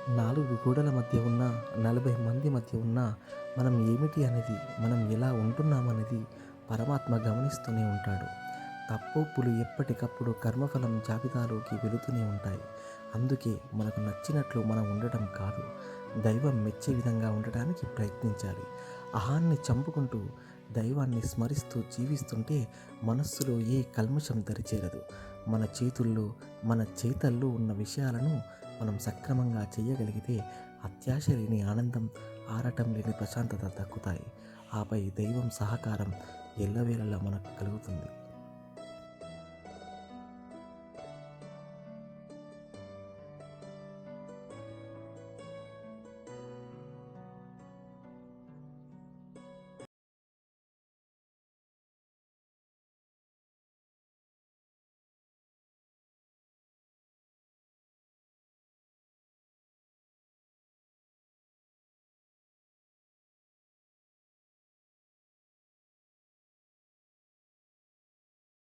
నాలుగు గోడల మధ్య ఉన్న 40 మంది మధ్య ఉన్న మనం ఏమిటి అనేది, మనం ఎలా ఉంటున్నామనేది పరమాత్మ గమనిస్తూనే ఉంటాడు. తప్పొప్పులు ఎప్పటికప్పుడు కర్మఫలం జాబితాలోకి వెళుతూనే ఉంటాయి. అందుకే మనకు నచ్చినట్లు మనం ఉండటం కాదు, దైవం మెచ్చే విధంగా ఉండటానికి ప్రయత్నించాలి. అహాన్ని చంపుకుంటూ దైవాన్ని స్మరిస్తూ జీవిస్తుంటే మనస్సులో ఏ కల్మషం దరిచేరదు. మన చేతుల్లో, మన చేతల్లో ఉన్న విషయాలను మనం సక్రమంగా చేయగలిగితే అత్యాశ లేని ఆనందం, ఆరాటం లేని ప్రశాంతత దక్కుతాయి. ఆపై దైవం సహకారం ఎల్లవేళలా మనకు కలుగుతుంది.